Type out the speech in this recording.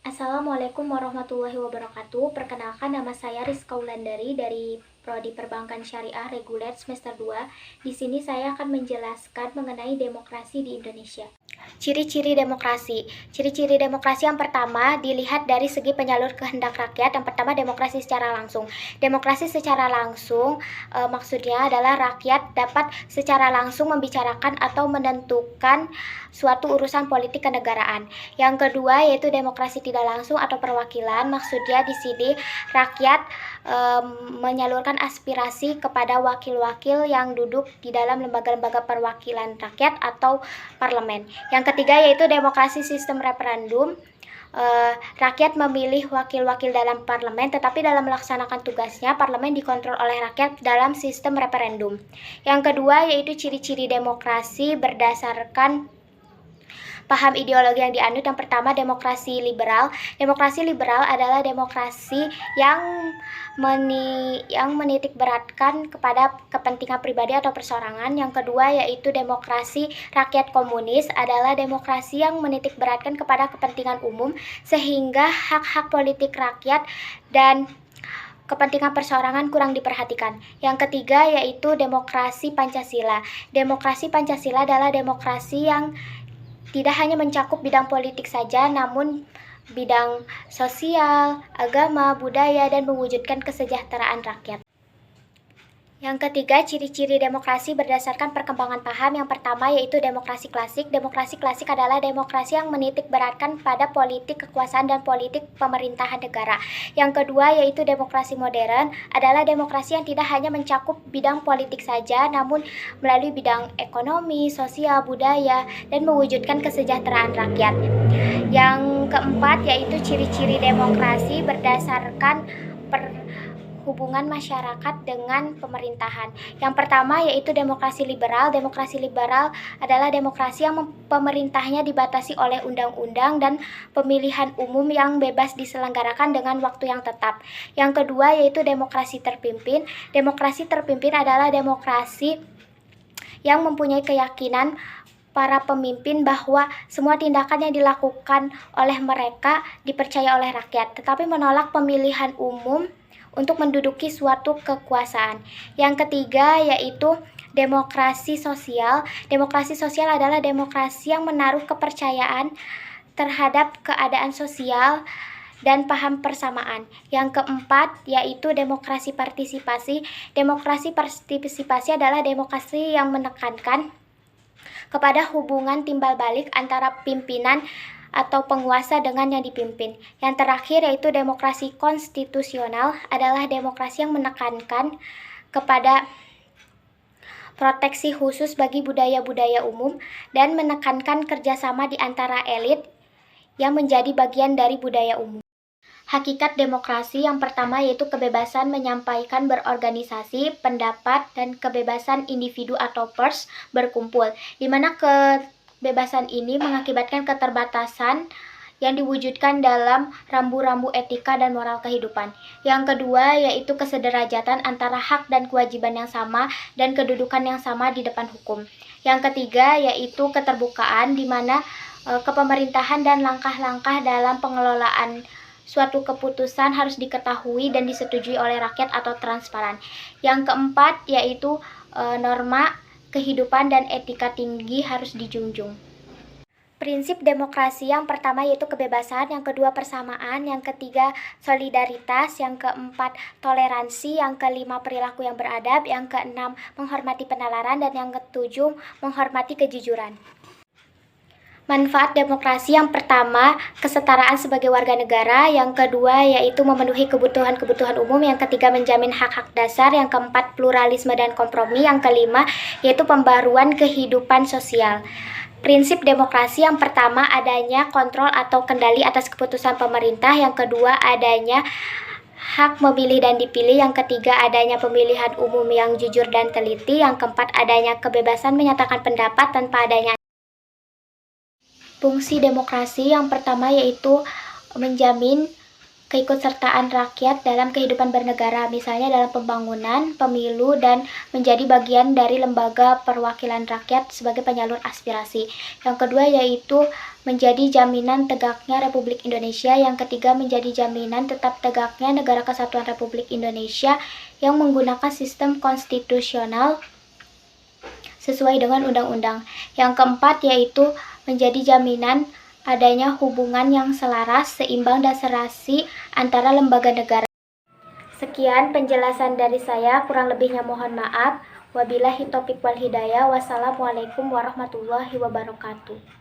Assalamualaikum warahmatullahi wabarakatuh. Perkenalkan, nama saya Rizka Wulandari dari Prodi Perbankan Syariah Reguler semester 2. Di sini saya akan menjelaskan mengenai demokrasi di Indonesia. Ciri-ciri demokrasi. Ciri-ciri demokrasi yang pertama dilihat dari segi penyalur kehendak rakyat. Yang pertama, demokrasi secara langsung. Demokrasi secara langsung maksudnya adalah rakyat dapat secara langsung membicarakan atau menentukan suatu urusan politik kenegaraan. Yang kedua yaitu demokrasi tidak langsung atau perwakilan. Maksudnya di sini rakyat menyalurkan aspirasi kepada wakil-wakil yang duduk di dalam lembaga-lembaga perwakilan rakyat atau parlemen. Yang ketiga yaitu demokrasi sistem referendum. Rakyat memilih wakil-wakil dalam parlemen, tetapi dalam melaksanakan tugasnya parlemen dikontrol oleh rakyat dalam sistem referendum. Yang kedua yaitu ciri-ciri demokrasi berdasarkan paham ideologi yang dianut. Yang pertama, demokrasi liberal. Demokrasi liberal adalah demokrasi yang menitik beratkan kepada kepentingan pribadi atau perseorangan. Yang kedua yaitu demokrasi rakyat komunis, adalah demokrasi yang menitik beratkan kepada kepentingan umum sehingga hak-hak politik rakyat dan kepentingan perseorangan kurang diperhatikan. Yang ketiga yaitu demokrasi Pancasila. Demokrasi Pancasila adalah demokrasi yang tidak hanya mencakup bidang politik saja, namun bidang sosial, agama, budaya, dan mewujudkan kesejahteraan rakyat. Yang ketiga, ciri-ciri demokrasi berdasarkan perkembangan paham. Yang pertama yaitu demokrasi klasik. Demokrasi klasik adalah demokrasi yang menitik beratkan pada politik kekuasaan dan politik pemerintahan negara. Yang kedua yaitu demokrasi modern, adalah demokrasi yang tidak hanya mencakup bidang politik saja, namun melalui bidang ekonomi, sosial, budaya, dan mewujudkan kesejahteraan rakyat. Yang keempat yaitu ciri-ciri demokrasi berdasarkan hubungan masyarakat dengan pemerintahan. Yang pertama yaitu demokrasi liberal. Demokrasi liberal adalah demokrasi yang pemerintahnya dibatasi oleh undang-undang dan pemilihan umum yang bebas diselenggarakan dengan waktu yang tetap. Yang kedua yaitu demokrasi terpimpin. Demokrasi terpimpin adalah demokrasi yang mempunyai keyakinan para pemimpin bahwa semua tindakan yang dilakukan oleh mereka dipercaya oleh rakyat, tetapi menolak pemilihan umum untuk menduduki suatu kekuasaan. Yang ketiga yaitu demokrasi sosial. Demokrasi sosial adalah demokrasi yang menaruh kepercayaan terhadap keadaan sosial dan paham persamaan. Yang keempat yaitu demokrasi partisipasi. Demokrasi partisipasi adalah demokrasi yang menekankan kepada hubungan timbal balik antara pimpinan atau penguasa dengan yang dipimpin. Yang terakhir yaitu demokrasi konstitusional, adalah demokrasi yang menekankan kepada proteksi khusus bagi budaya-budaya umum dan menekankan kerjasama di antara elit yang menjadi bagian dari budaya umum. Hakikat demokrasi yang pertama yaitu kebebasan menyampaikan berorganisasi, pendapat, dan kebebasan individu atau pers berkumpul, di mana kebebasan ini mengakibatkan keterbatasan yang diwujudkan dalam rambu-rambu etika dan moral kehidupan. Yang kedua yaitu kesederajatan antara hak dan kewajiban yang sama dan kedudukan yang sama di depan hukum. Yang ketiga yaitu keterbukaan, di mana kepemerintahan dan langkah-langkah dalam pengelolaan suatu keputusan harus diketahui dan disetujui oleh rakyat atau transparan. Yang keempat yaitu norma kehidupan dan etika tinggi harus dijunjung. Prinsip demokrasi yang pertama yaitu kebebasan, yang kedua persamaan, yang ketiga solidaritas, yang keempat toleransi, yang kelima perilaku yang beradab, yang keenam menghormati penalaran, dan yang ketujuh menghormati kejujuran. Manfaat demokrasi yang pertama, kesetaraan sebagai warga negara. Yang kedua yaitu memenuhi kebutuhan-kebutuhan umum. Yang ketiga menjamin hak-hak dasar. Yang keempat pluralisme dan kompromi. Yang kelima yaitu pembaruan kehidupan sosial. Prinsip demokrasi yang pertama, adanya kontrol atau kendali atas keputusan pemerintah. Yang kedua adanya hak memilih dan dipilih. Yang ketiga adanya pemilihan umum yang jujur dan teliti. Yang keempat adanya kebebasan menyatakan pendapat tanpa adanya. Fungsi demokrasi yang pertama yaitu menjamin keikutsertaan rakyat dalam kehidupan bernegara, misalnya dalam pembangunan, pemilu, dan menjadi bagian dari lembaga perwakilan rakyat sebagai penyalur aspirasi. Yang kedua yaitu menjadi jaminan tegaknya Republik Indonesia. Yang ketiga menjadi jaminan tetap tegaknya Negara Kesatuan Republik Indonesia yang menggunakan sistem konstitusional sesuai dengan undang-undang. Yang keempat yaitu menjadi jaminan adanya hubungan yang selaras, seimbang, dan serasi antara lembaga negara. Sekian penjelasan dari saya, kurang lebihnya mohon maaf. Wabillahi taufiq wal hidayah. Wassalamualaikum warahmatullahi wabarakatuh.